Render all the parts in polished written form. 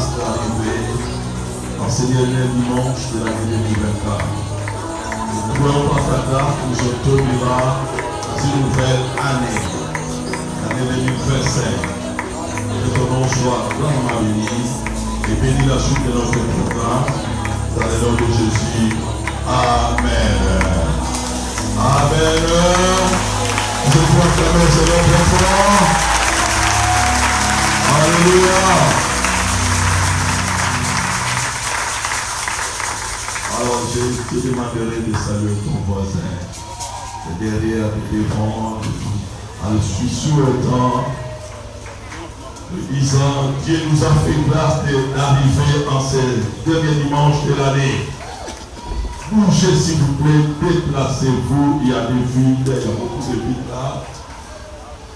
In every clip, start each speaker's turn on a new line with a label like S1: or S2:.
S1: grâce d'arriver dans ce dernier dimanche de l'année 2024. Nous pouvons par ta grâce nous autorisera dans une nouvelle année, l'année 2025. Que ton nom soit grandement béni et béni la suite de notre programme dans le nom de Jésus. Amen. Amen. Je crois que c'est notre fort. Alléluia. Alors je te demanderai de saluer ton voisin. Et derrière, devant, en le souhaitant, disant, Dieu nous a fait grâce d'arriver en ce dernier dimanche de l'année. Bougez s'il vous plaît, déplacez-vous, il y a des vides, il y a beaucoup de vides là.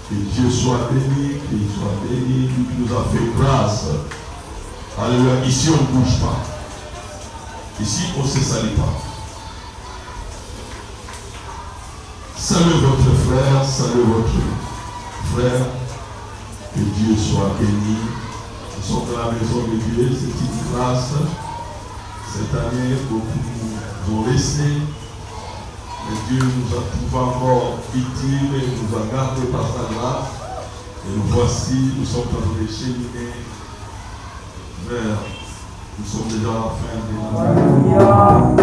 S1: Que Dieu soit béni, qu'il soit béni, qu'il nous a fait grâce. Alléluia, ici on ne bouge pas. Ici on ne se salit pas. Salut votre frère, salut votre frère. Que Dieu soit béni. Nous sommes dans la maison de Dieu, c'est une grâce. Cette année, beaucoup nous ont laissé. Mais Dieu nous a trouvé encore utiles et nous a gardés par sa grâce. Et nous voici, nous sommes en train de cheminer vers. Nous sommes déjà à la fin de l'année.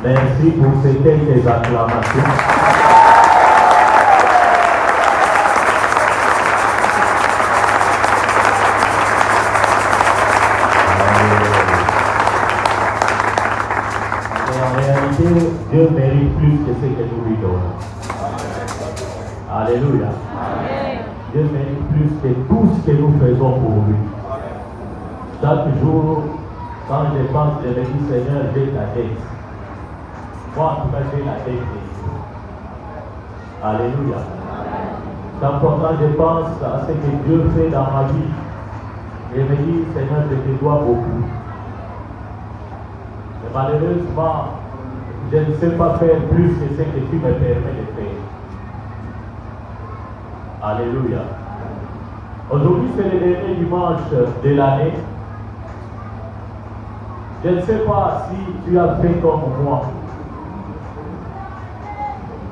S2: Merci pour ces quelques acclamations. Dieu mérite plus que ce que nous lui donnons. Alléluia. Dieu mérite plus que tout ce que nous faisons pour lui. Chaque jour, quand je pense, je me dis, Seigneur, j'ai ta dette. Moi, en tout cas, j'ai la dette de Dieu. Alléluia. Chaque fois quand je pense à ce que Dieu fait dans ma vie, je me dis, Seigneur, je te dois beaucoup. Mais malheureusement, je ne sais pas faire plus que ce que tu me permets de faire. Alléluia. Aujourd'hui, c'est le dernier dimanche de l'année. Je ne sais pas si tu as fait comme moi.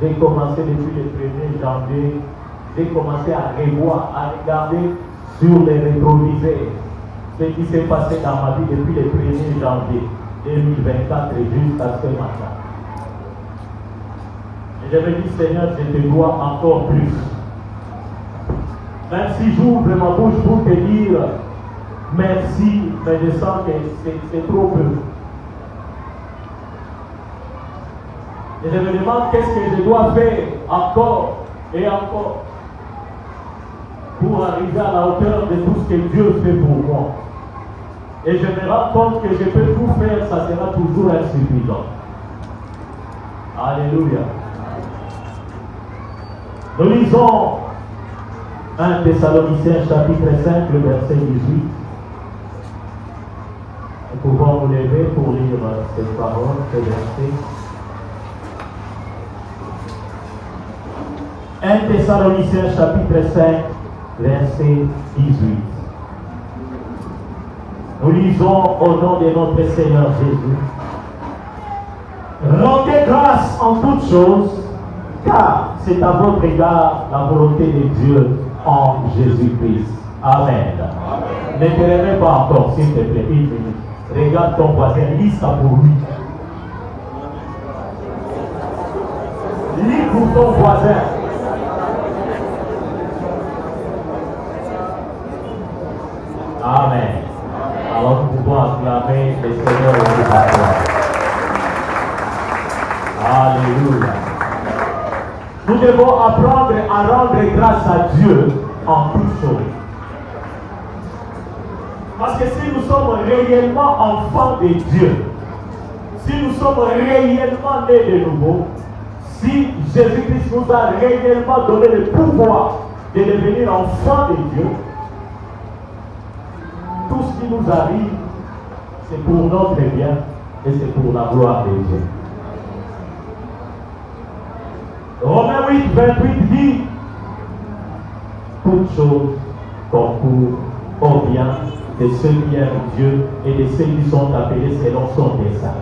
S2: J'ai commencé depuis le 1er janvier, j'ai commencé à revoir, à regarder sur les rétroviseurs ce qui s'est passé dans ma vie depuis le 1er janvier 2024 jusqu'à ce matin. Et je me dis, Seigneur, je te dois encore plus. Même si j'ouvre ma bouche pour te dire merci, mais je sens que c'est trop peu. Et je me demande qu'est-ce que je dois faire encore et encore pour arriver à la hauteur de tout ce que Dieu fait pour moi. Et je me rends compte que je peux tout faire, ça sera toujours insuffisant. Alléluia. Nous lisons 1 Thessaloniciens chapitre 5, le verset 18. Nous pouvons nous lever pour lire cette parole, ce verset. 1 Thessaloniciens chapitre 5, verset 18. Nous lisons au nom de notre Seigneur Jésus. Rendez grâce en toutes choses, car c'est à votre égard la volonté de Dieu en Jésus-Christ. Amen. Ne te réveille pas encore, s'il te plaît, une minute. Regarde ton voisin, lis ça pour lui. Lis pour ton voisin. Amen. Alors nous pouvons acclamer le Seigneur de la gloire. Alléluia. Nous devons apprendre à rendre grâce à Dieu en toutes choses. Parce que si nous sommes réellement enfants de Dieu, si nous sommes réellement nés de nouveau, si Jésus-Christ nous a réellement donné le pouvoir de devenir enfants de Dieu, tout ce qui nous arrive, c'est pour notre bien et c'est pour la gloire de Dieu. Romains 8, 28 dit, toutes choses concourent au bien de ceux qui aiment Dieu et de ceux qui sont appelés selon son dessein.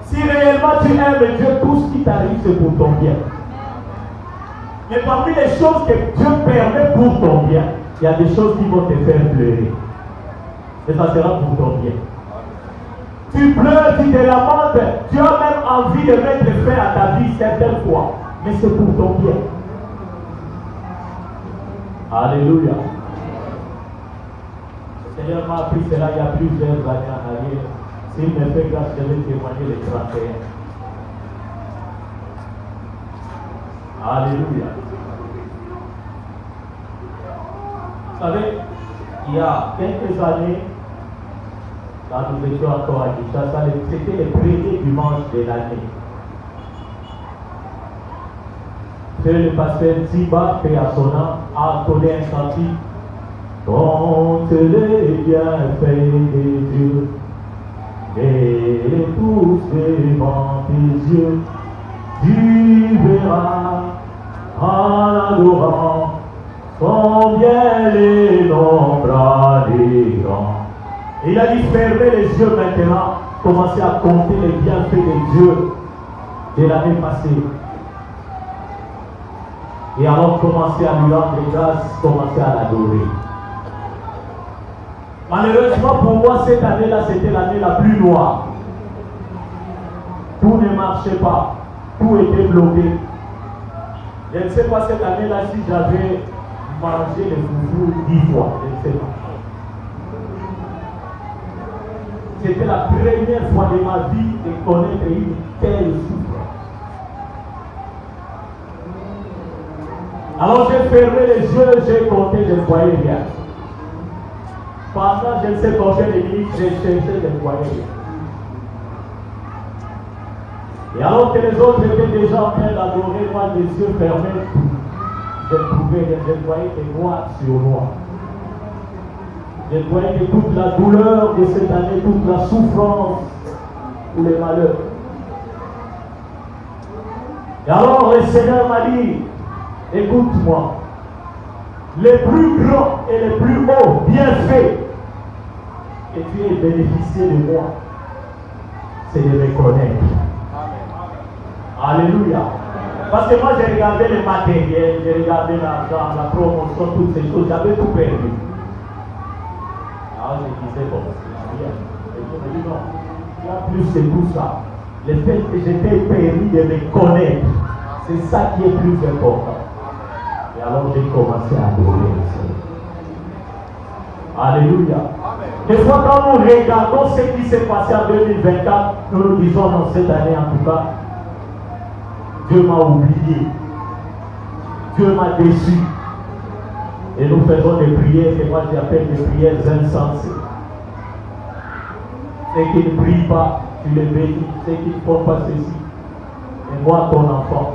S2: Si réellement tu aimes Dieu, tout ce qui t'arrive, c'est pour ton bien. Mais parmi les choses que Dieu permet pour ton bien, il y a des choses qui vont te faire pleurer. Et ça sera pour ton bien. Tu pleures, tu te lamentes, tu as même envie de mettre fin à ta vie certaines fois. Mais c'est pour ton bien. Alléluia. Le Seigneur m'a appris cela il y a plusieurs années en arrière. S'il me fait grâce, je vais témoigner les 31. Alléluia. Vous savez, il y a quelques années, quand nous étions encore à Kinshasa, c'était le premier dimanche de l'année. Le pasteur Ziba, paix à son âme, a entonné un cantique. Compte les bienfaits de Dieu et tous devant tes yeux, tu verras en adorant combien les nombres les grands. Il a dit fermez les yeux maintenant, commencez à compter les bienfaits de Dieu de l'année passée. Et alors commencez à lui rendre grâce, commencez à l'adorer. Malheureusement pour moi, cette année-là, c'était l'année la plus noire. Tout ne marchait pas. Tout était bloqué. Je ne sais pas cette année-là si j'avais mangé le foufou 10 fois. Je ne sais pas. C'était la première fois de ma vie de connaître une telle souffrance. Alors j'ai fermé les yeux, j'ai compté, je ne voyais rien. Pendant je ne sais combien de minutes, j'ai cherché, je ne voyais rien. Et alors que les autres étaient déjà en train d'adorer, moi les yeux fermés, je voyais des noirs sur noirs. Je voyais que toute la douleur de cette année, toute la souffrance, tous les malheurs. Et alors le Seigneur m'a dit, écoute-moi, les plus grands et les plus hauts bienfaits que tu aies bénéficié de moi, c'est de me connaître. Alléluia. Parce que moi j'ai regardé le matériel, j'ai regardé l'argent, la promotion, toutes ces choses, j'avais tout perdu. Alors je disais, bon, c'est rien. Et je me dis, non, il y a plus que tout ça. Le fait que j'étais permis de me connaître, c'est ça qui est plus important. Et alors j'ai commencé à adorer le Seigneur. Alléluia. Des fois quand nous regardons ce qui s'est passé en 2024, nous nous disons dans cette année en tout cas, Dieu m'a oublié. Dieu m'a déçu. Et nous faisons des prières que moi j'appelle des prières insensées. Ceux qui ne prient pas, tu les bénis. Ceux qui ne font pas ceci. Et moi, ton enfant,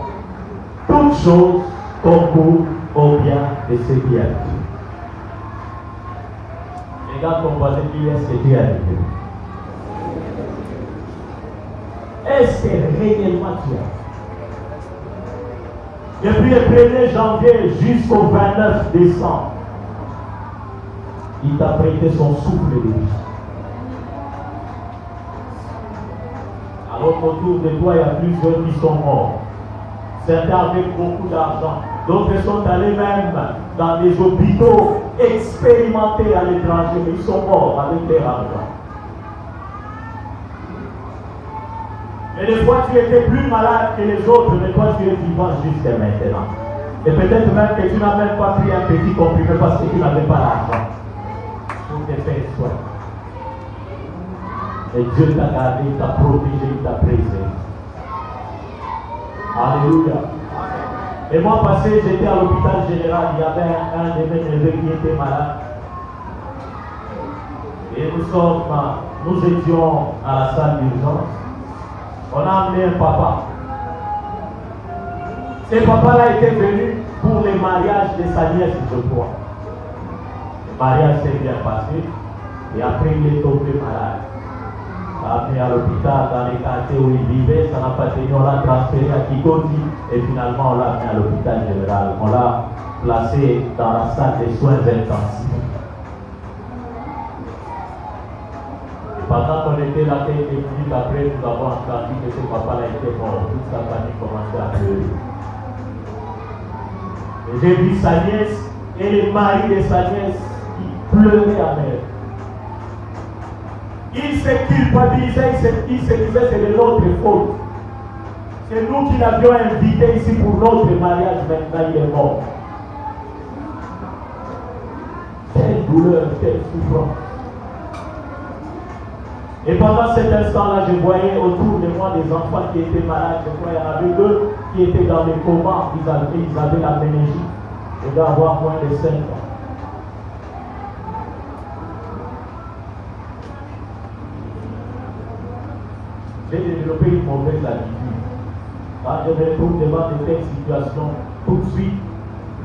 S2: toutes choses concourent au bien de ceux qui aiment Dieu. Regarde ton voisin qui est-ce que Dieu aime Dieu. Est-ce que réellement tu aimes? Depuis le 1er janvier jusqu'au 29 décembre, il t'a prêté son souffle de vie. Alors qu'autour de toi, il y a plusieurs qui sont morts. Certains avec beaucoup d'argent. D'autres sont allés même dans des hôpitaux expérimentés à l'étranger, mais ils sont morts avec leur argent. Et des fois, tu étais plus malade que les autres, mais toi, tu es vivant jusqu'à maintenant. Et peut-être même que tu n'as même pas pris un petit comprimé parce que tu n'avais pas l'argent pour te faire soin. Et Dieu t'a gardé, il t'a protégé, il t'a préservé. Alléluia. Et moi, passé, j'étais à l'hôpital général, il y avait un de mes neveux qui était malade. Et nous étions à la salle d'urgence. On a amené un papa. Ce papa-là était venu pour le mariage de sa nièce, je crois. Le mariage s'est bien passé. Et après, il est tombé malade. On l'a amené à l'hôpital, dans les quartiers où il vivait. Ça n'a pas tenu. On l'a transféré à Kikoti. Et finalement, on l'a amené à l'hôpital général. On l'a placé dans la salle des soins intensifs. Pendant qu'on était là, quelques minutes après, nous avons entendu que ce papa-là était mort. Toute sa famille commençait à pleurer. Et j'ai vu sa nièce et le mari de sa nièce qui pleuraient à mer. Il se culpabilisait, il se disait c'est de notre faute. C'est nous qui l'avions invité ici pour notre mariage, maintenant il est mort. Quelle douleur, quelle souffrance. Et pendant cet instant-là, je voyais autour de moi des enfants qui étaient malades. Je crois qu'il y en avait deux qui étaient dans les comas. Ils avaient la méningite. Ils devaient avoir moins de 5 ans. J'ai développé une mauvaise habitude. Quand je me retrouve devant de telles situations, tout de suite,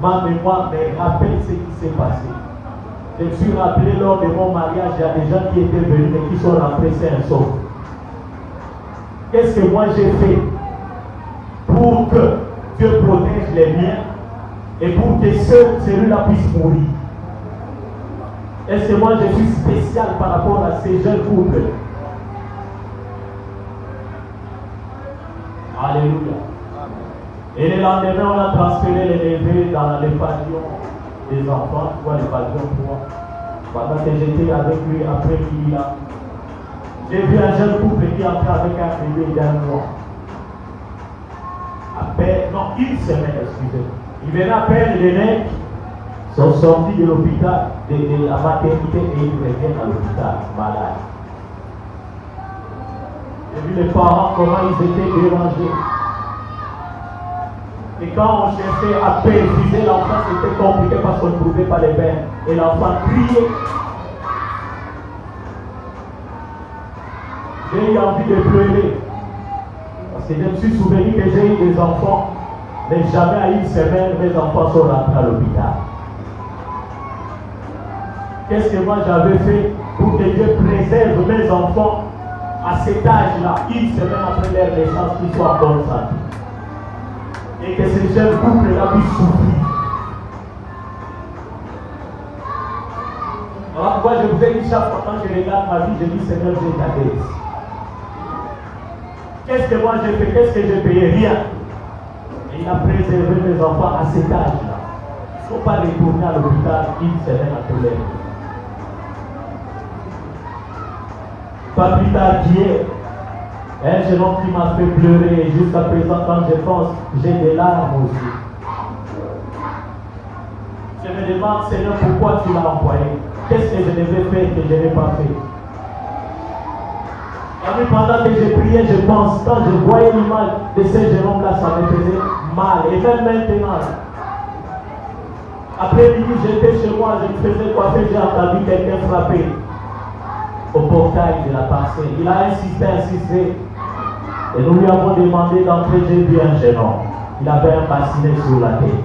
S2: ma mémoire me rappelle ce qui s'est passé. Je me suis rappelé lors de mon mariage, il y a des gens qui étaient venus et qui sont rentrés sains et saufs. Qu'est-ce que moi j'ai fait pour que Dieu protège les miens et pour que celui-là puisse mourir? Est-ce que moi je suis spécial par rapport à ces jeunes couples? Alléluia. Et le lendemain, on a transféré les neveux dans les pavillons des enfants, quoi, les pavillons 3. Pendant que j'étais avec lui après qu'il a, J'ai vu un jeune couple qui entrait avec un bébé d'un mois. À peine, non, une semaine, excusez. Ils venaient à peine les mecs sont sortis de l'hôpital, de la maternité, et ils reviennent à l'hôpital, malades. J'ai vu les parents, comment ils étaient dérangés. Et quand on cherchait à pérenniser l'enfant, c'était compliqué parce qu'on ne trouvait pas les bains. Et l'enfant criait. J'ai eu envie de pleurer. Parce que je me suis souvenu que j'ai eu des enfants, mais jamais à une semaine, mes enfants sont rentrés à l'hôpital. Qu'est-ce que moi j'avais fait pour que Dieu préserve mes enfants à cet âge-là, une semaine après leur naissance, qu'ils soient en bonne santé? Et que ces jeunes couples-là puissent souffrir. Alors moi je vous ai dit chaque fois quand je regarde ma vie, je dis Seigneur, j'ai ta dette. Qu'est-ce que moi j'ai fait? Qu'est-ce que j'ai payé? Rien. Et il a préservé mes enfants à cet âge-là. Il ne faut pas retourner à l'hôpital une semaine après leur. Pas plus tard qu'hier, un jeune homme qui m'a fait pleurer, et jusqu'à présent, quand je pense, j'ai des larmes aussi. Je me demande, Seigneur, pourquoi tu l'as envoyé? Qu'est-ce que je devais faire que je n'ai pas fait? Et pendant que je priais, je pense, quand je voyais l'image de ce jeune homme-là, ça me faisait mal. Et même maintenant, après midi, j'étais chez moi, je me faisais coiffer, j'ai entendu quelqu'un frapper au portail de la parcelle. Il a insisté. Et nous lui avons demandé d'entrer. J'ai vu un jeune homme. Il avait un bassinet sur la tête.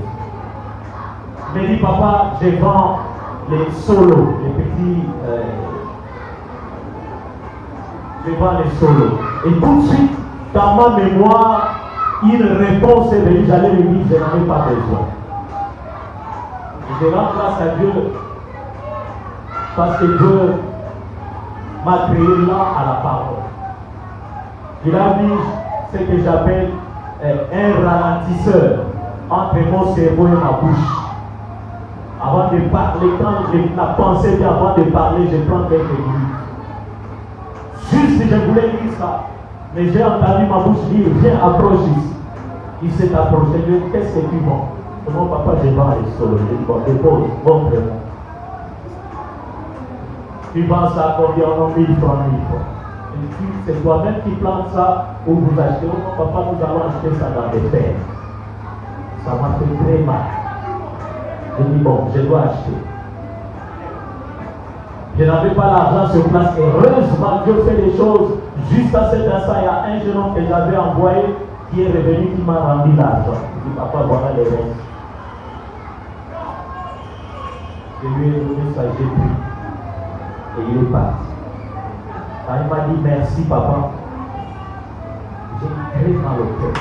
S2: Il m'a dit, papa, je vends les solos, les petits. Je vends les solos. Et tout de suite, dans ma mémoire, une réponse est venue. J'allais lui dire, je n'en ai pas besoin. Et je rends grâce à Dieu parce que Dieu m'a créé là à la parole. Il a mis ce que j'appelle un ralentisseur entre mon cerveau et ma bouche. Avant de parler, quand la pensée vient avant de parler, je prends quelques minutes. Juste je voulais dire ça, mais j'ai entendu ma bouche dire, viens, approche ici. Il s'est approché, je lui ai dit, qu'est-ce que tu vends? Mon papa, je vends les solos. Je dis, bon, dépose, montre-moi. Tu vends ça combien? On a 1000 francs, 1000 francs. C'est toi-même qui plantes ça ou vous achetez. Oh, papa, nous allons acheter ça dans des terres. Ça m'a fait très mal. J'ai dit, bon, je dois acheter. Je n'avais pas l'argent sur place. Heureusement, Dieu fait les choses. Juste à cet instant, il y a un jeune homme que j'avais envoyé qui est revenu, qui m'a rendu l'argent. Je dis, papa, voilà les restes. Je lui ai donné ça, j'ai pris. Et il est parti. Quand il m'a dit merci papa, j'ai eu très mal au cœur.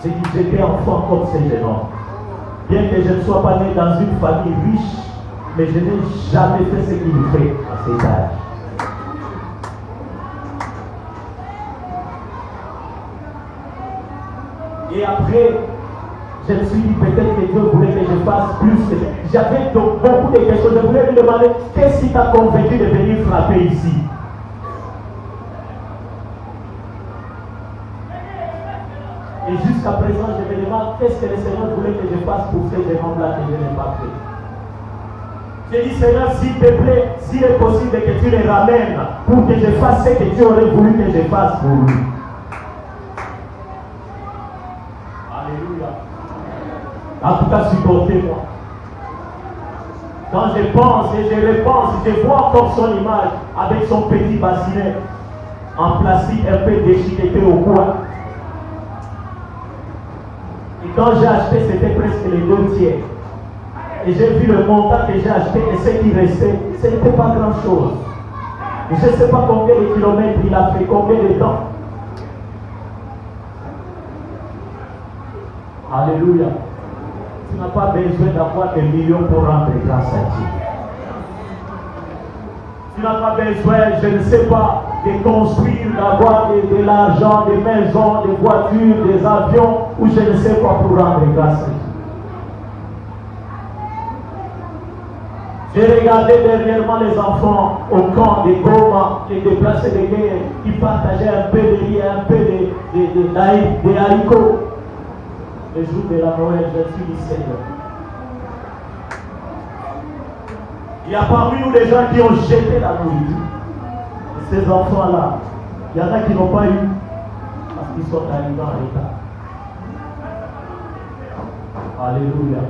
S2: J'ai dit j'étais enfant comme ces jeunes hommes. Bien que je ne sois pas né dans une famille riche, mais je n'ai jamais fait ce qu'il fait à cet âge. Et après, je me suis dit peut-être que Dieu voulait que je fasse plus. J'avais donc beaucoup de questions. Je voulais lui demander qu'est-ce qui t'a convaincu de venir frapper ici? Et jusqu'à présent, je me demande qu'est-ce que le Seigneur voulait que je fasse pour ces gens-là que je n'ai pas fait. J'ai dit, Seigneur, s'il te plaît, s'il est possible que tu les ramènes pour que je fasse ce que tu aurais voulu que je fasse pour lui. Alléluia. En tout cas, supportez-moi. Quand je pense et je repense, je vois encore son image avec son petit bassinet en plastique un peu déchiqueté au coin. Et quand j'ai acheté, c'était presque les 2 tiers. Et j'ai vu le montant que j'ai acheté et ce qui restait, ce n'était pas grand-chose. Et je ne sais pas combien de kilomètres il a fait, combien de temps. Alléluia. Tu n'as pas besoin d'avoir des millions pour rendre grâce à Dieu. Tu n'as pas besoin, je ne sais pas, de construire, d'avoir de l'argent, des maisons, des voitures, des avions, ou je ne sais quoi pour rendre grâce à Dieu. J'ai regardé dernièrement les enfants au camp des Goma, les déplacés de guerre, qui partageaient un peu de riz, un peu des haricots. Le jour de la Noël, je suis dit Seigneur. Il y a parmi nous des gens qui ont jeté la nourriture. Et ces enfants-là, il y en a qui n'ont pas eu parce qu'ils sont arrivés en retard. Alléluia.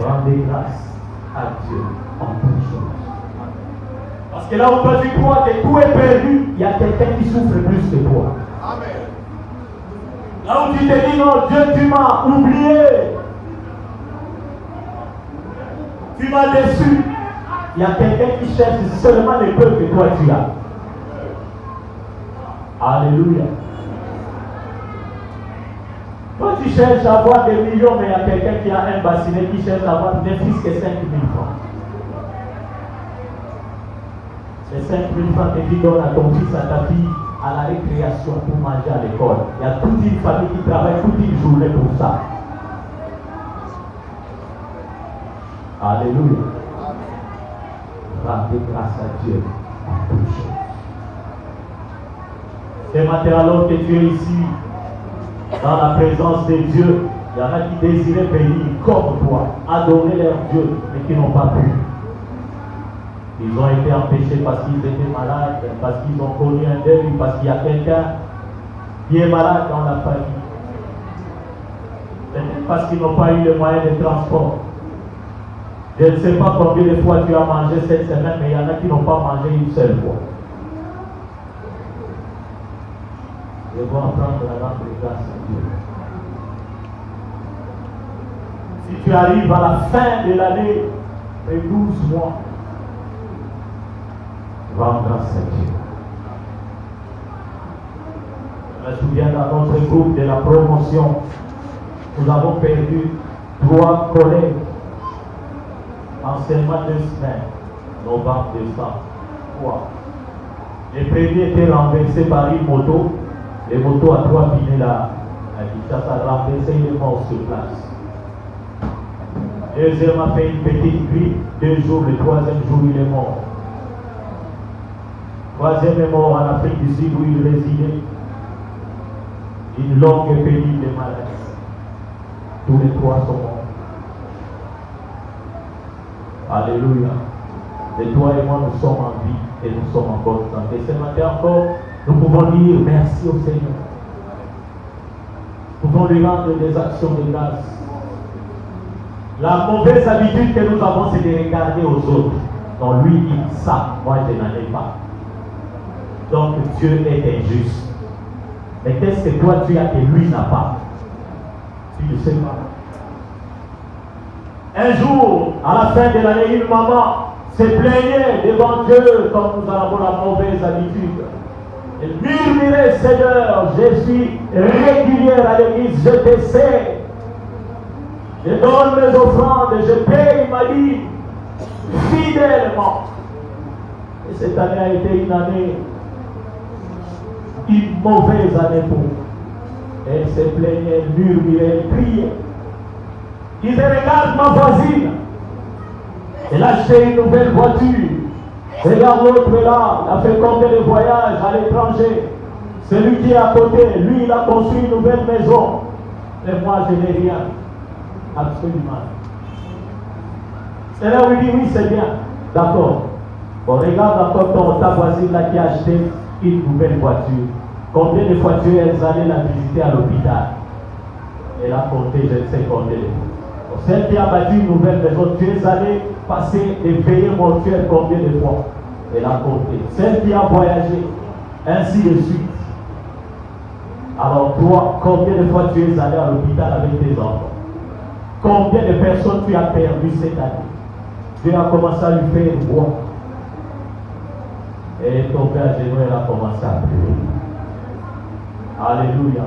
S2: Rendez grâce à Dieu en toutes choses. Parce que là où toi tu crois que tout est perdu, il y a quelqu'un qui souffre plus que toi. Amen. Là où tu te dis non, Dieu, tu m'as oublié. Tu m'as déçu. Il y a quelqu'un qui cherche seulement les peuples que toi tu as. Alléluia. Toi tu cherches à avoir des millions, mais il y a quelqu'un qui a un bassinet qui cherche à avoir ne fût que 5 000 francs. Ces 5 000 francs que tu donnes à ton fils, à ta fille, à la récréation pour manger à l'école. Il y a toute une famille qui travaille toute une journée pour ça. Alléluia. Rendez grâce à Dieu en toutes choses. Ce matin, alors que tu es ici, dans la présence de Dieu, il y en a qui désiraient venir comme toi, adorer leur Dieu, mais qui n'ont pas pu. Ils ont été empêchés parce qu'ils étaient malades, parce qu'ils ont connu un deuil, parce qu'il y a quelqu'un qui est malade dans la famille. Peut-être parce qu'ils n'ont pas eu les moyens de transport. Je ne sais pas combien de fois tu as mangé cette semaine, mais il y en a qui n'ont pas mangé une seule fois. Je vais apprendre à rendre grâce à Dieu. Si tu arrives à la fin de l'année, et 12 mois, rends grâce à Dieu. Je me souviens dans notre groupe de la promotion, nous avons perdu 3 collègues en seulement 2 semaines, novembre, décembre. 3. Les premiers étaient renversés par une moto. Les motos à 3 pinés là, ça a renversé, il est mort sur place. Deuxième a fait une petite grippe, 2 jours, le 3e jour il est mort. 3e est mort en Afrique du Sud où il résidait. Une longue et pénible maladie. Tous les 3 sont morts. Alléluia. Et toi et moi, nous sommes en vie et nous sommes en bonne santé. Ce matin encore, nous pouvons dire merci au Seigneur. Nous pouvons lui rendre des actions de grâce. La mauvaise habitude que nous avons, c'est de regarder aux autres. Non, lui, il ça, moi, je n'en ai pas. Donc, Dieu est injuste. Mais qu'est-ce que toi, tu as que lui n'a pas? Tu ne sais pas. Un jour, à la fin de l'année, une maman se plaignait devant Dieu comme nous avons la mauvaise habitude. Elle murmurait, Seigneur, je suis régulière à l'église, je te sais. Je donne mes offrandes, je paye ma vie fidèlement. Et cette année a été une mauvaise année pour elle. Elle se plaignait, elle murmurait, elle criait. Il disait, regarde ma voisine. Elle a acheté une nouvelle voiture. Regarde l'autre là, il a fait combien de voyages à l'étranger. Celui qui est à côté, lui, il a construit une nouvelle maison. Et moi, je n'ai rien. Absolument. C'est là où il dit, oui, c'est bien. D'accord. Bon, regarde encore ta voisine là qui a acheté une nouvelle voiture. Combien de fois tu es allé la visiter à l'hôpital? Elle a compté, je ne sais combien de fois. Celle qui a bâti une nouvelle maison, tu es allé passer des veillées mortuaires combien de fois? Elle a compté. Celle qui a voyagé, ainsi de suite. Alors toi, combien de fois tu es allé à l'hôpital avec tes enfants? Combien de personnes tu as perdu cette année? Dieu a commencé à lui faire voir. Elle est tombée à genoux, elle a commencé à pleurer. Alléluia.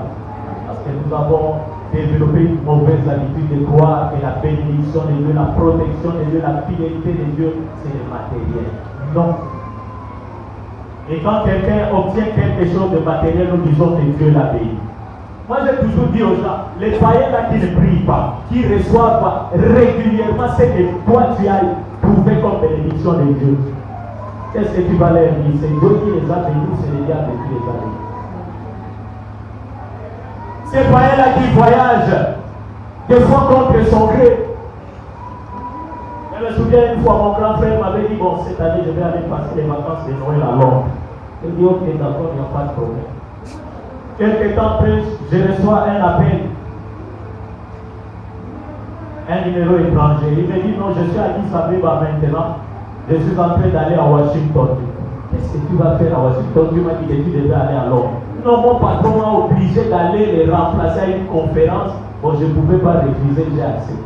S2: Parce que nous avons développé une mauvaise habitude de croire que la bénédiction de Dieu, la protection de Dieu, la fidélité de Dieu, c'est le matériel. Non. Et quand quelqu'un obtient quelque chose de matériel, nous disons que Dieu l'a béni. Moi, j'ai toujours dit aux gens, les païens là qui ne prient pas, qui reçoivent pas régulièrement ce que toi tu as, trouvés comme bénédiction de Dieu. Qu'est-ce que tu vas leur dire? C'est Dieu qui les a bénis, c'est le diable qui les a bénis. Ces païens-là qui voyagent, des fois contre son gré. Je me souviens une fois, mon grand frère m'avait dit, bon, cette année, je vais aller passer les vacances de Noël à Londres. Je dis, ok, d'accord, il n'y a pas de problème. Quelque temps après, je reçois un appel. Un numéro étranger. Il me dit, non, je suis à Addis Abeba maintenant. Je suis en train d'aller à Washington. Qu'est-ce que tu vas faire à Washington? Tu m'as dit que tu devais aller à Londres. Non, mon patron m'a obligé d'aller les remplacer à une conférence. Bon, je ne pouvais pas refuser, j'ai accepté.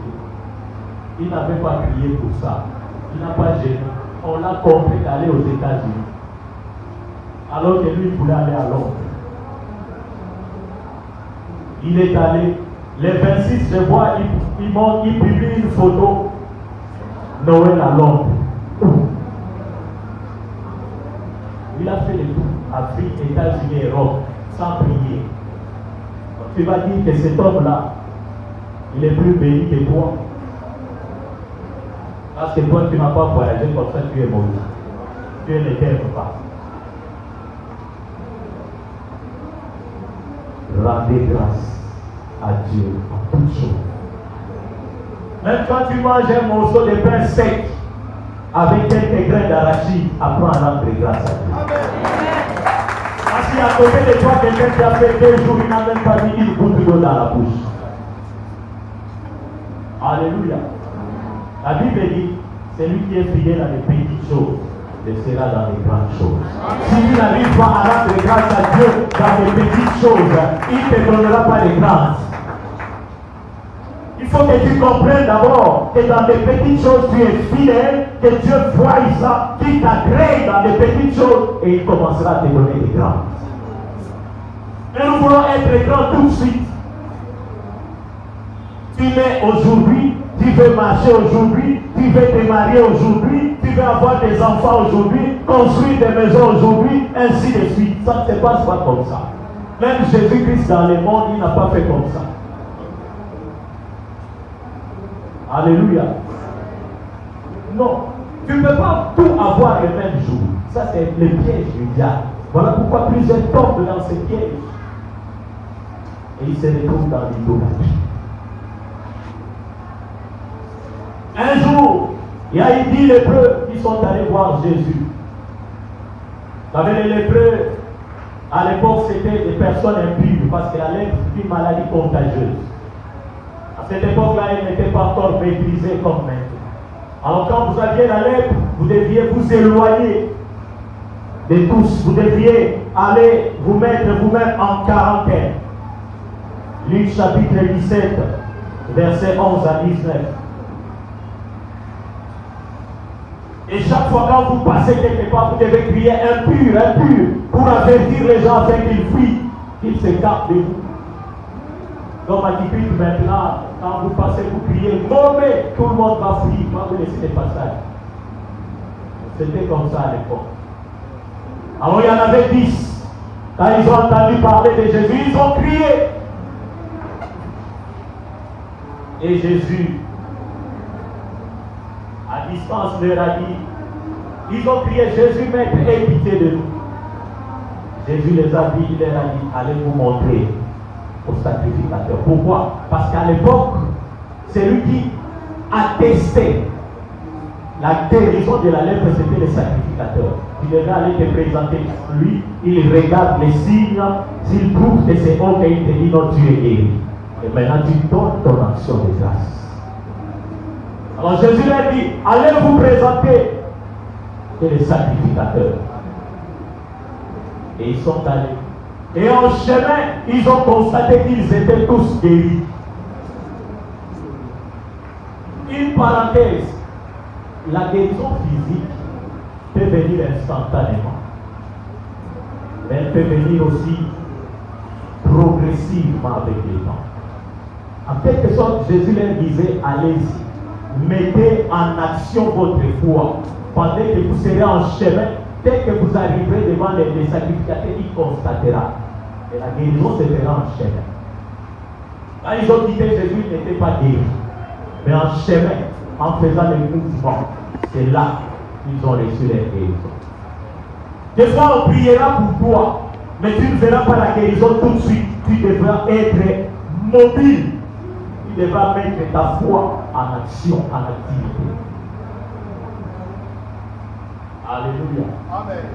S2: Il n'avait pas prié pour ça. Il n'a pas gêné. On l'a compris d'aller aux États-Unis. Alors que lui, il voulait aller à Londres. Il est allé. Les 26, je vois, il publie une photo. Noël à Londres. Il a fait le tour. Afrique, États-Unis, Europe, sans prier. Donc, tu vas dire que cet homme-là, il est plus béni que toi. Parce que toi, tu n'as pas voyagé comme ça, tu es mauvais. Tu ne t'aimes pas. Rendez grâce à Dieu en toutes choses. Même quand tu manges un morceau de pain sec avec quelques grains d'arachide, apprends à rendre grâce à Dieu. Amen. Parce qu'à côté de toi, quelqu'un qui a fait 2 jours, il n'a même pas mis une goutte d'eau dans la bouche. Alléluia. La Bible dit, celui qui est fidèle à des petites choses, le sera dans les grandes choses. Si tu n'arrives pas à rendre grâce à Dieu dans les petites choses, il ne te donnera pas les grandes. Il faut que tu comprennes d'abord que dans les petites choses, tu es fidèle, que Dieu voit ça, qu'il t'agrée dans les petites choses et il commencera à te donner des grandes. Mais nous voulons être grands tout de suite. Tu nais aujourd'hui, tu veux marcher aujourd'hui, tu veux te marier aujourd'hui, tu veux avoir des enfants aujourd'hui, construire des maisons aujourd'hui, ainsi de suite. Ça ne se passe pas comme ça. Même Jésus-Christ dans le monde, il n'a pas fait comme ça. Alléluia. Non. Tu ne peux pas tout avoir le même jour. Ça, c'est le piège du diable. Voilà pourquoi plusieurs tombent dans ce piège. Et ils se retrouvent dans l'idolâtrie. Un jour, il y a eu 10 lépreux qui sont allés voir Jésus. Vous savez, les lépreux, à l'époque, c'était des personnes impures parce que la lèpre est une maladie contagieuse. À cette époque-là, elle n'était pas encore maîtrisée comme maintenant. Alors quand vous aviez la lèpre, vous deviez vous éloigner de tous. Vous deviez aller vous mettre vous-même en quarantaine. Luc chapitre 17, versets 11 à 19. Et chaque fois quand vous passez quelque part, vous devez crier impur, impur, pour avertir les gens afin qu'ils fuient, qu'ils s'écartent de vous. Comme à Kipik maintenant, quand vous passez, vous criez mauvais, tout le monde va fuir, va vous laisser des passages. C'était comme ça à l'époque. Alors il y en avait 10. Quand ils ont entendu parler de Jésus, ils ont crié. Et Jésus, à distance, leur a dit, ils ont crié, Jésus, maître, aie pitié de nous. Jésus les a dit, il leur a dit, allez vous montrer au sacrificateur. Pourquoi? Parce qu'à l'époque, celui qui attestait la guérison de la lèpre, c'était le sacrificateur. Il devait aller te présenter lui, il regarde les signes, s'il trouve que c'est ok, il te dit non, tu es guéri. Et maintenant tu donnes ton action de grâce. Alors Jésus leur dit, allez vous présenter que le sacrificateur. Et ils sont allés. Et en chemin, ils ont constaté qu'ils étaient tous guéris. Une parenthèse, la guérison physique peut venir instantanément. Mais elle peut venir aussi progressivement avec les temps. En quelque sorte, Jésus leur disait, allez-y, mettez en action votre foi. Pendant que vous serez en chemin, dès que vous arriverez devant les sacrificateurs, il constatera. Et la guérison se fera en chemin. Quand ils ont quitté Jésus, il n'était pas guéri. Mais en chemin, en faisant les mouvements, c'est là qu'ils ont reçu la guérison. Des fois, on priera pour toi, mais tu ne verras pas la guérison tout de suite. Tu devras être mobile. Tu devras mettre ta foi en action, en activité. Alléluia.
S3: Amen.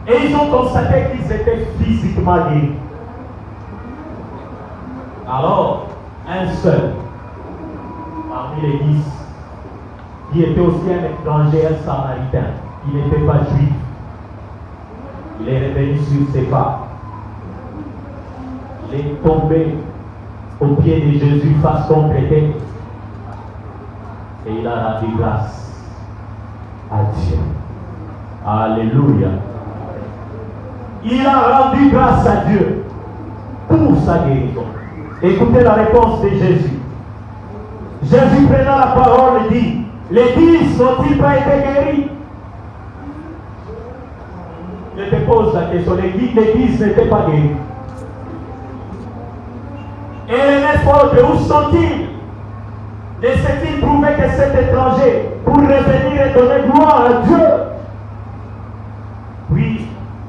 S2: Et ils ont constaté qu'ils étaient physiquement guéris. Alors, un seul, parmi les 10, qui était aussi un étranger, un samaritain, qui n'était pas juif, il est revenu sur ses pas. Il est tombé au pied de Jésus face contre terre. Et il a rendu grâce à Dieu. Alléluia. Il a rendu grâce à Dieu pour sa guérison. Écoutez la réponse de Jésus. Jésus prenant la parole dit, les 10 n'ont-ils pas été guéris? Je te pose la question, les 10 n'étaient pas guéris. Et les 9 autres, où sont-ils? Laissait-il prouver que cet étranger, pour revenir et donner gloire à Dieu? Puis,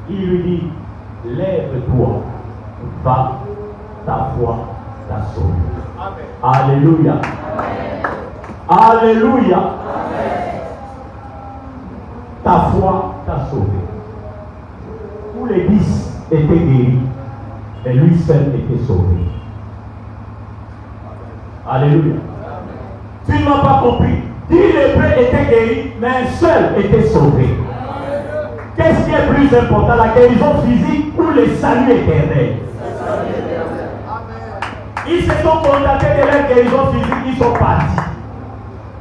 S2: il lui dit, lève-toi, va, ta foi t'a sauvé. Alléluia. Amen. Alléluia. Amen. Ta foi t'a sauvé. Tous les 10 étaient guéris, et lui seul était sauvé. Alléluia. Tu ne m'as pas compris. 10 lépreux étaient guéris, mais un seul était sauvé. Qu'est-ce qui est plus important, la guérison physique ou le salut éternel? Ils se sont contentés de leur guérison physique, ils sont partis.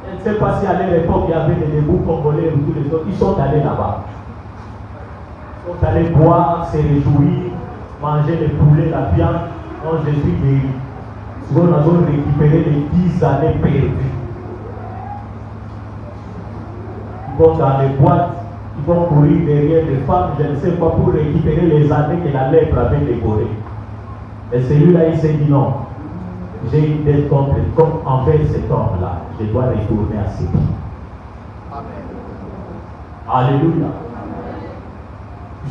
S2: Je ne sais pas si à leur époque il y avait des débouts congolais ou tous les autres, ils sont allés là-bas. Ils sont allés boire, se réjouir, manger le poulet, la viande. Non, je suis guéri. Souvent, nous avons récupéré les 10 années perdues. Ils vont dans les boîtes, ils vont courir derrière les femmes, je ne sais pas, pour récupérer les années que la lèpre avait dévorées. Et celui-là, il s'est dit non, j'ai une dette comme envers cet homme-là, je dois retourner à ses pieds. Alléluia.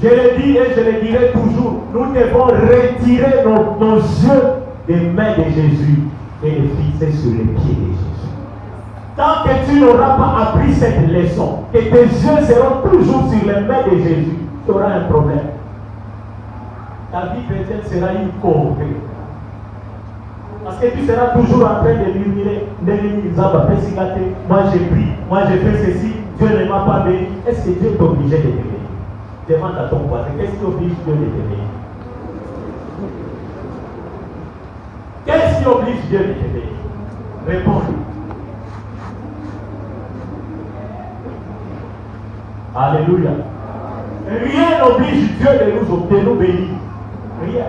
S2: Je le dis et je le dirai toujours, nous devons retirer nos yeux des mains de Jésus et les fixer sur les pieds de Jésus. Tant que tu n'auras pas appris cette leçon, que tes yeux seront toujours sur les mains de Jésus, tu auras un problème. Ta vie chrétienne sera une corvée. Parce que tu seras toujours en train de murmurer, moi j'ai pris, moi j'ai fait ceci, Dieu ne m'a pas béni. Est-ce que Dieu est obligé de te bénir? Demande à ton voisin, qu'est-ce qui oblige Dieu de te bénir? Qu'est-ce qui oblige Dieu de te bénir? Réponds-lui. Alléluia. Rien n'oblige Dieu de nous bénir. Rien.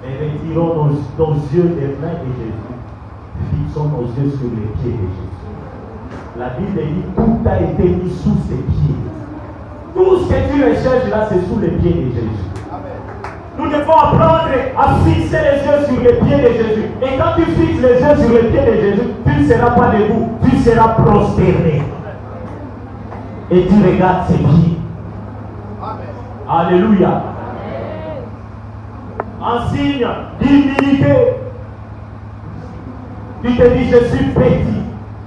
S2: Et retirons nos yeux des mains de Jésus. Fixons nos yeux sur les pieds de Jésus. La Bible dit tout a été mis sous ses pieds. Tout ce que tu recherches là, c'est sous les pieds de Jésus. Nous devons apprendre à fixer les yeux sur les pieds de Jésus. Et quand tu fixes les yeux sur les pieds de Jésus, tu ne seras pas debout, tu seras prosterné. Et tu regardes ses pieds. Amen. Alléluia. Amen. En signe d'humilité, tu te dis, je suis petit.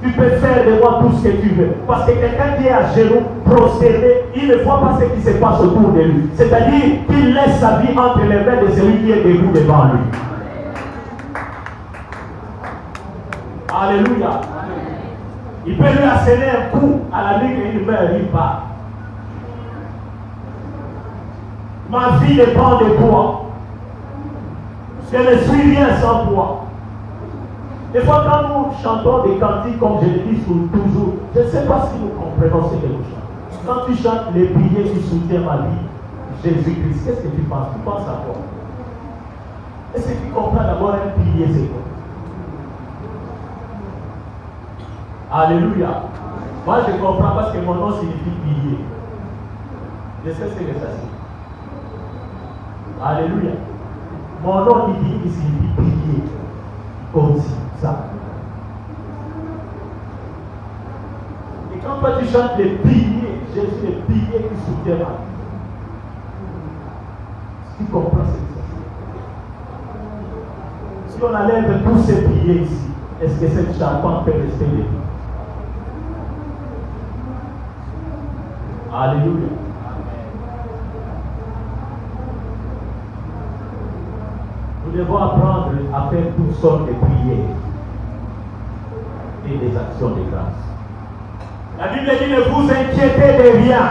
S2: Tu peux faire de moi tout ce que tu veux. Parce que quelqu'un qui est à genoux, prosterné, il ne voit pas ce qui se passe autour de lui. C'est-à-dire qu'il laisse sa vie entre les mains de celui qui est debout devant lui. Alléluia. Il peut lui asséner un coup à la ligne et il meurt, il part. Ma vie dépend de toi. Je ne suis rien sans toi. Des fois, quand nous chantons des cantiques, comme je le dis toujours, je ne sais pas si nous comprenons ce que nous chantons. Quand tu chantes les piliers qui soutiennent ma vie, Jésus-Christ, qu'est-ce que tu penses? Tu penses à quoi? Est-ce que tu comprends d'abord un pilier, c'est quoi? Alléluia. Moi, je comprends parce que mon nom signifie pilier. Je sais ce que ça signifie. Alléluia. Mon nom signifie pilier. Aussi. Ça. Quand toi tu chantes les piliers, Jésus, les piliers qui soutiennent la vie. Tu comprends ce que c'est? Si on enlève tous ces piliers ici, est-ce que cette charpente peut rester debout? Alléluia. Nous devons apprendre à faire toutes sortes de prières et des actions de grâce. La Bible dit ne vous inquiétez de rien,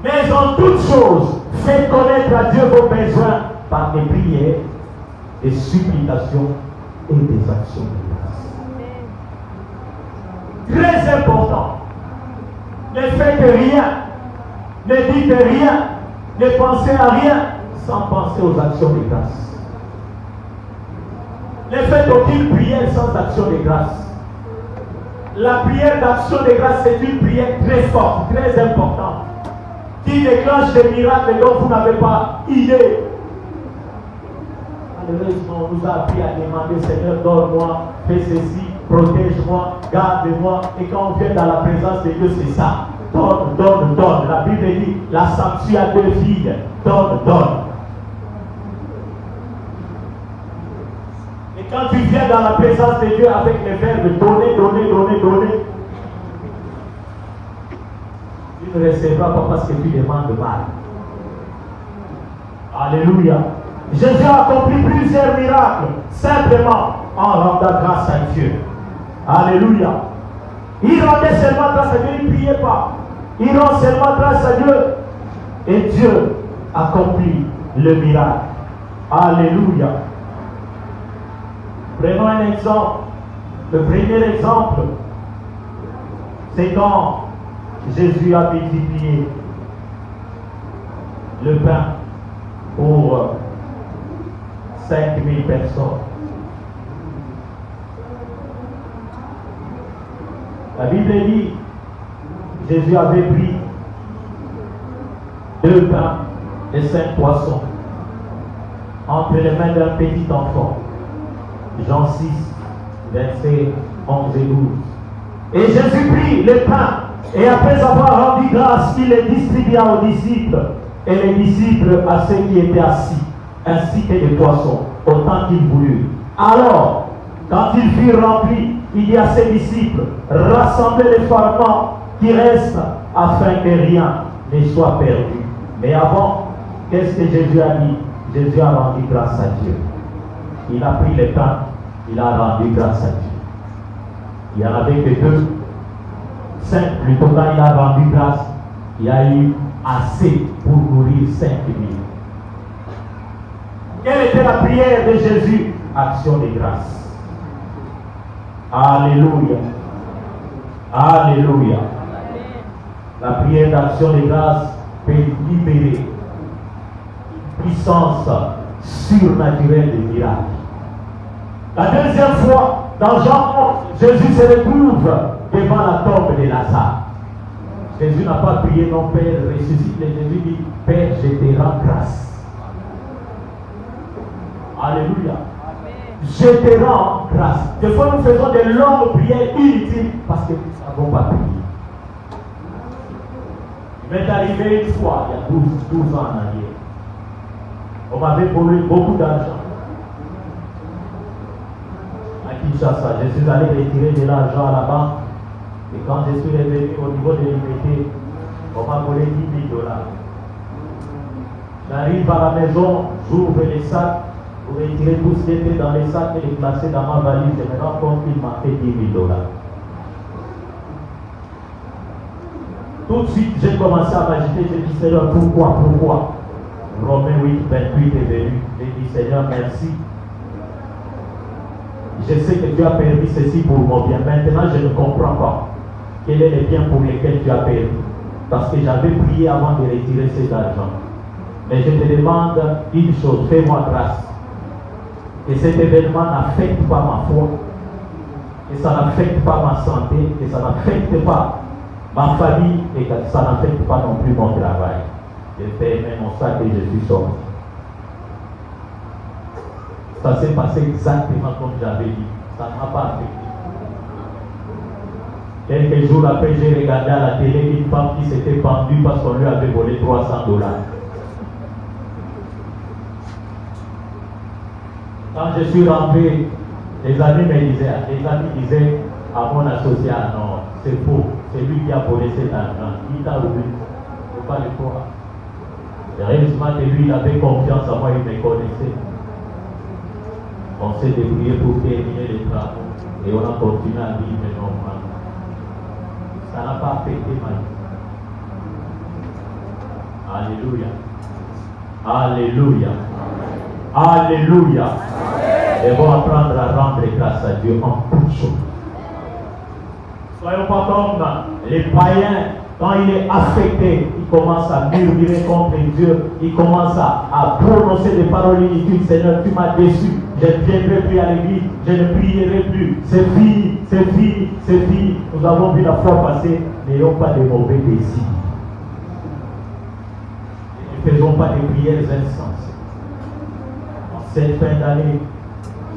S2: mais en toutes choses, faites connaître à Dieu vos besoins par des prières, des supplications et des actions de grâce. Très important. Ne faites rien, ne dites rien, ne pensez à rien sans penser aux actions de grâce. Ne faites aucune prière sans action de grâce. La prière d'action de grâce, c'est une prière très forte, très importante, qui déclenche des miracles dont vous n'avez pas idée. Malheureusement, on nous a appris à demander, Seigneur, donne-moi, fais ceci, protège-moi, garde-moi. Et quand on vient dans la présence de Dieu, c'est ça. Donne, donne, donne. La Bible dit, la sanctuée a 2 filles. Donne, donne. Et quand tu viens dans la présence de Dieu avec les verbes donner, donner, donner, donner, tu ne recevras pas parce que tu demandes mal. Alléluia. Jésus a accompli plusieurs miracles simplement en rendant grâce à Dieu. Alléluia. Il rendait seulement grâce à Dieu, il ne priait pas. Il rend seulement grâce à Dieu et Dieu accomplit le miracle. Alléluia. Prenons un exemple. Le premier exemple, c'est quand Jésus a multiplié le pain pour 5000 personnes. La Bible dit, Jésus avait pris 2 pains et 5 poissons entre les mains d'un petit enfant. Jean 6, versets 11 et 12. Et Jésus prit le pain et après avoir rendu grâce, il les distribua aux disciples et les disciples à ceux qui étaient assis, ainsi que les poissons, autant qu'ils voulurent. Alors, quand ils furent remplis, il dit à ses disciples, rassemblez les fragments qui restent afin que rien ne soit perdu. Mais avant, qu'est-ce que Jésus a dit? Jésus a rendu grâce à Dieu. Il a pris le pain, il a rendu grâce à Dieu. Il n'y en avait que 2. 5 plutôt, quand il a rendu grâce, il y a eu assez pour nourrir 5000. Quelle était la prière de Jésus? Action de grâce. Alléluia. Alléluia. La prière d'action de grâce peut libérer une puissance surnaturelle de miracles. La deuxième fois, dans Jean 11, Jésus se retrouve devant la tombe de Lazare. Jésus n'a pas prié, non, Père, ressuscite. Jésus dit, Père, je te rends grâce. Alléluia. Je te rends grâce. Des fois, nous faisons de longues prières inutiles parce que nous ne savons pas prier. Il m'est arrivé une fois, il y a 12 ans en arrière. On m'avait volé beaucoup d'argent. À Kinshasa, je suis allé retirer de l'argent à la banque. Et quand je suis revenu au niveau de l'unité, on m'a volé 10 000 $. J'arrive à la maison, j'ouvre les sacs pour retirer tout ce qui était dans les sacs et les placer dans ma valise. Et maintenant, compte qu'il m'a fait 10 000 $. Tout de suite, j'ai commencé à m'agiter. J'ai dit, Seigneur, pourquoi? Romains 8, 28 est venu. J'ai dit, Seigneur, merci. Je sais que tu as permis ceci pour mon bien. Maintenant, je ne comprends pas. Quel est le bien pour lesquels tu as permis? Parce que j'avais prié avant de retirer cet argent. Mais je te demande une chose, fais-moi grâce. Que cet événement n'affecte pas ma foi, que ça n'affecte pas ma santé, que ça n'affecte pas ma famille et que ça n'affecte pas non plus mon travail. Je fermé mon sac et je suis sorti. Ça s'est passé exactement comme j'avais dit. Ça ne m'a pas affecté. Quelques jours après, j'ai regardé à la télé une femme qui s'était pendue parce qu'on lui avait volé $300. Quand je suis rentré, les amis disaient à mon associé, ah non, c'est faux, c'est lui qui a volé cet argent. Il t'a oublié, il ne faut pas le croire. Heureusement que lui, il avait confiance en moi, il me connaissait. On s'est débrouillé pour terminer les travaux et on a continué à vivre normalement. Ça n'a pas affecté ma vie. Alléluia. Alléluia. Alléluia. Et on va apprendre à rendre grâce à Dieu en toutes choses. Soyons pas comme les païens. Quand il est affecté, il commence à murmurer contre Dieu. Il commence à prononcer des paroles inutiles. Seigneur, tu m'as déçu. Je ne viendrai plus à l'église. Je ne prierai plus. C'est fini, c'est fini, c'est fini. Nous avons vu la fois passée. N'ayons pas de mauvais désirs. Ne faisons pas des prières insensées. En cette fin d'année,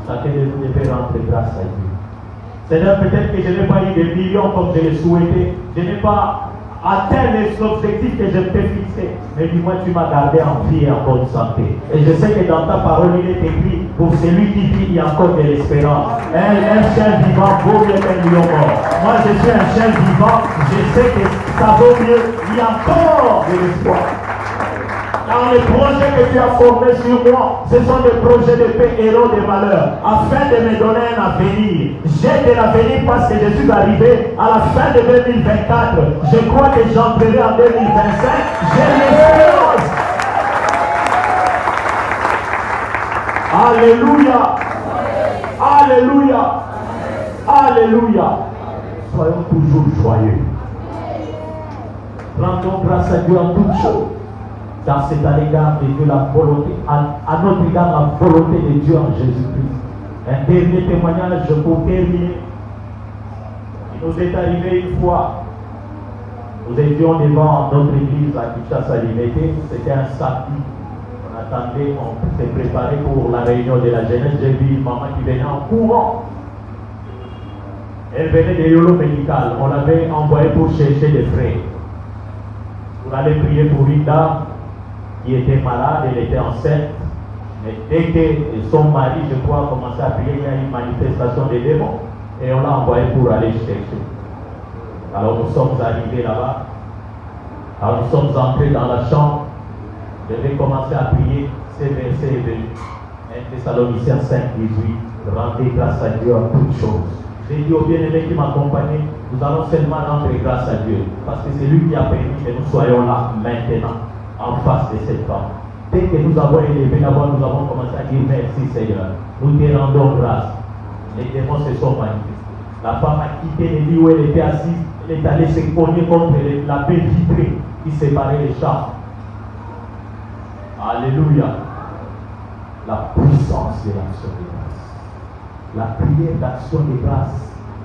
S2: chacun de nous devait rendre grâce à Dieu. Seigneur, peut-être que je n'ai pas eu des millions comme je le souhaitais. Je n'ai pas atteint les objectifs que je t'ai fixés. Mais dis-moi, tu m'as gardé en vie et en bonne santé. Et je sais que dans ta parole, il est écrit, pour celui qui vit, il y a encore de l'espérance. Un chien vivant vaut mieux qu'un million mort. Moi, je suis un chien vivant. Je sais que ça vaut mieux. Il y a encore de l'espoir. Dans les projets que tu as formés sur moi, ce sont des projets de paix, héros de malheur, afin de me donner un avenir. J'ai de l'avenir parce que je suis arrivé à la fin de 2024. Je crois que j'entrerai en 2025. J'ai l'espérance. Alléluia. Alléluia. Alléluia. Soyons toujours joyeux. Rendons grâce à Dieu en toutes choses. Car c'est à l'égard de Dieu la volonté, à notre égard la volonté de Dieu en Jésus-Christ. Un dernier témoignage pour terminer. Il nous est arrivé une fois, nous étions devant notre église à Kinshasa Limité, c'était un samedi. On attendait, on s'est préparé pour la réunion de la jeunesse. J'ai vu une maman qui venait en courant. Elle venait de Yolo Médical. On l'avait envoyée pour chercher des frères. Pour aller prier pour une dame qui était malade, elle était enceinte. Mais dès que son mari, je crois, a commencé à prier, il y a eu une manifestation des démons. Et on l'a envoyé pour aller chercher. Alors nous sommes arrivés là-bas. Alors nous sommes entrés dans la chambre. Je vais commencer à prier. Ces versets est venu. 1 Thessaloniciens 5, 18. Rendez grâce à Dieu en toutes choses. J'ai dit aux bien-aimés qui m'accompagnaient, nous allons seulement rendre grâce à Dieu. Parce que c'est lui qui a permis que nous soyons là maintenant, en face de cette femme. Dès que nous avons élevé d'abord, nous avons commencé à dire merci Seigneur. Nous te rendons grâce. Les démons se sont manifestés. La femme a quitté le lit où elle était assise. Elle est allée se cogner contre la baie vitrée qui séparait les chambres. Alléluia. La puissance de l'action de grâce. La prière d'action de grâce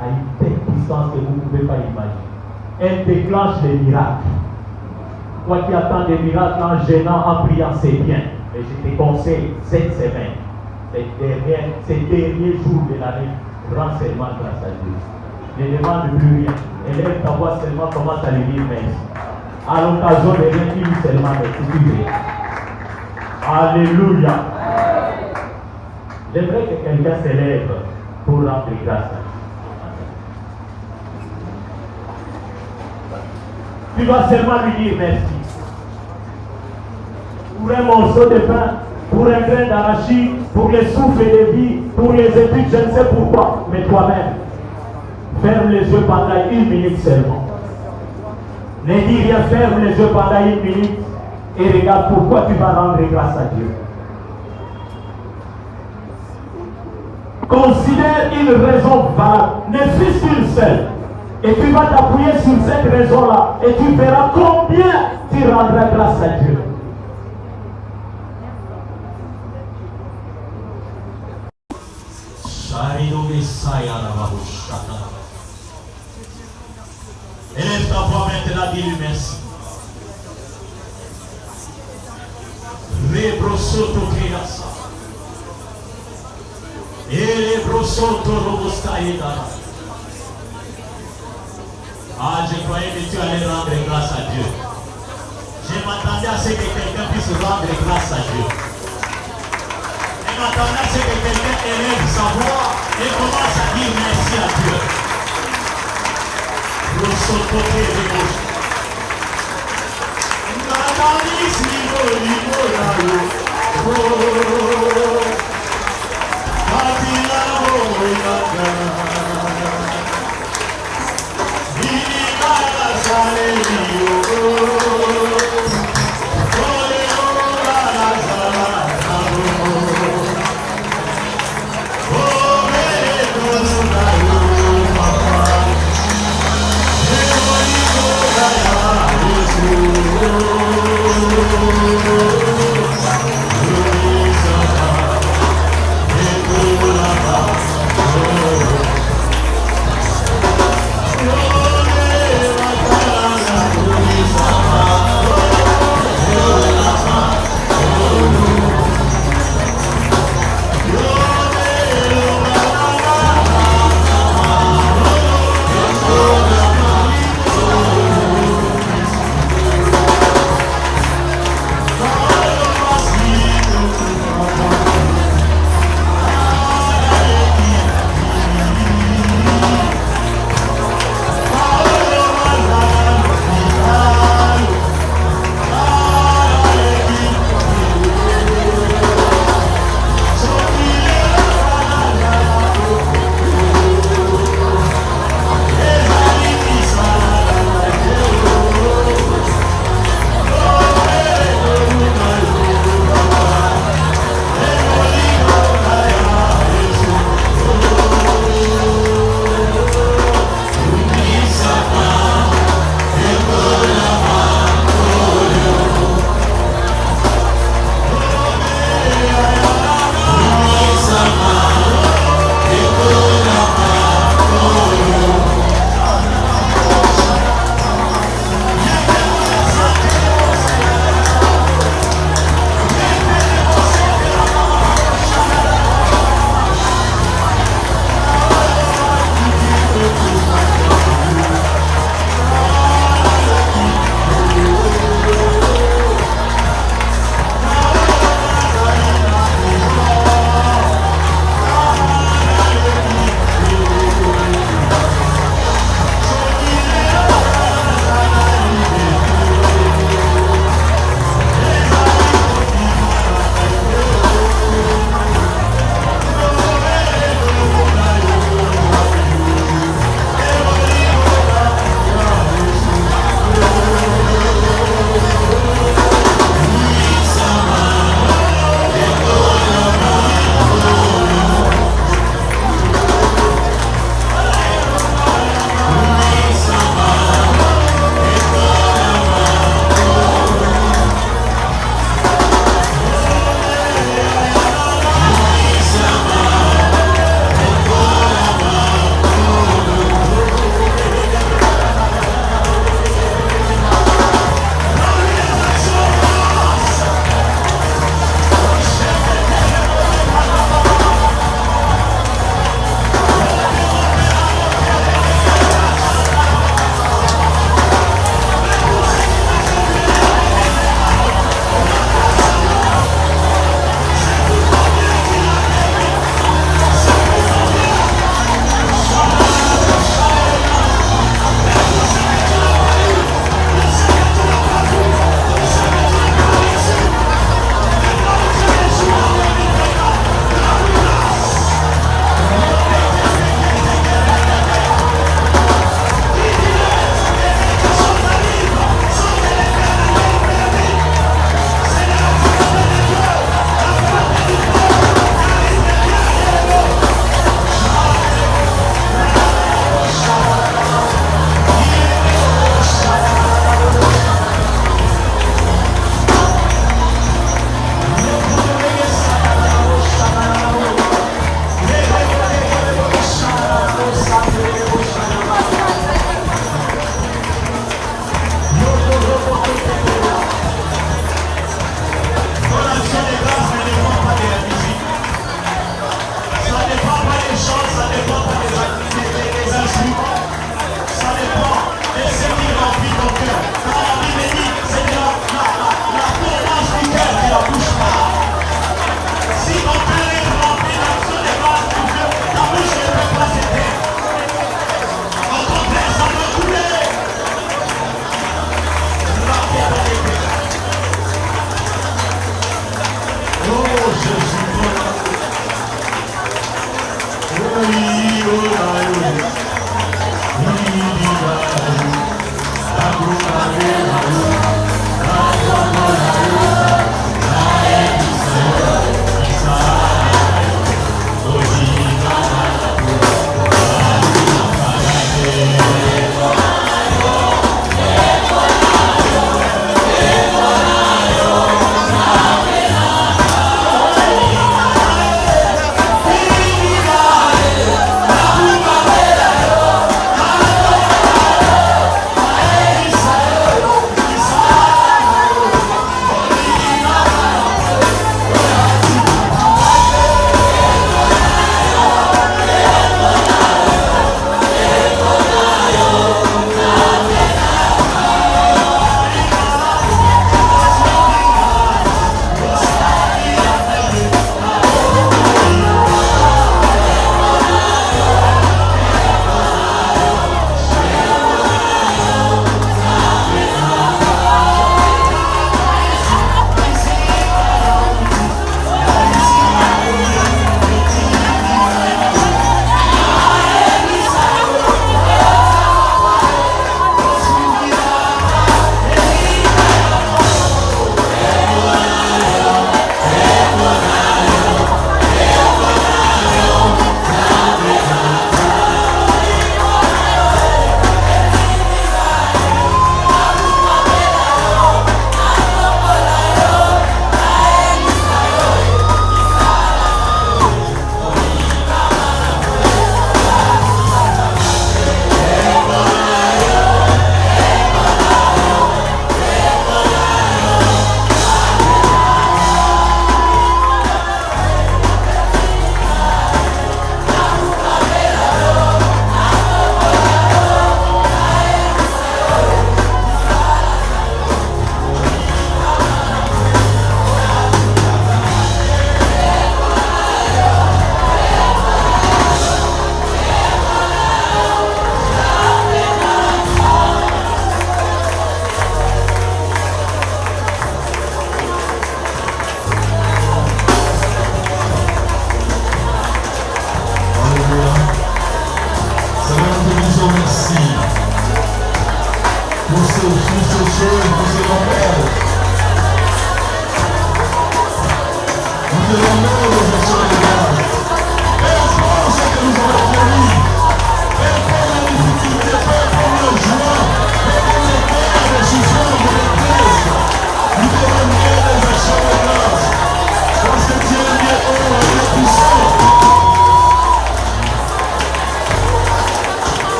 S2: a une telle puissance que vous ne pouvez pas imaginer. Elle déclenche les miracles. Toi qui attends des miracles en gênant, en priant, c'est bien. Mais je te conseille cette semaine, ces derniers jours de l'année, rends seulement grâce à Dieu. Ne demande plus rien. Élève ta voix seulement, commence à lui dire merci. À l'occasion de rien, dis seulement merci. Alléluia. J'aimerais que quelqu'un s'élève pour rendre grâce à Dieu. Tu dois seulement lui dire merci. Pour un morceau de pain, pour un grain d'arachide, pour les souffles de vie, pour les études, je ne sais pourquoi, mais toi-même, ferme les yeux pendant 1 minute seulement. Ne dis rien, ferme les yeux pendant 1 minute et regarde pourquoi tu vas rendre grâce à Dieu. Considère une raison valable, ne fût-ce qu'une seule. Et tu vas t'appuyer sur cette raison-là et tu verras combien tu rendras grâce à Dieu. Élève ta voix maintenant, dis-lui merci. Rebrosoto Kriasa. Elebrosoto Robostaïda. Ah, je croyais que tu allais rendre grâce à Dieu. Je m'attendais à ce que quelqu'un puisse rendre grâce à Dieu. Je m'attendais à ce que quelqu'un élève sa voix et commence à dire merci à Dieu. Nous sommes côté de gauche.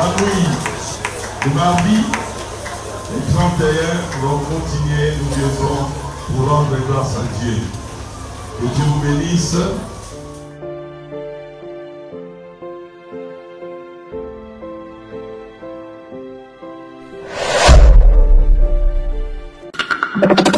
S1: la nuit de mardi, le 31, nous allons continuer, nous viendrons pour rendre grâce à Dieu. Que Dieu vous bénisse.
S3: Thank you.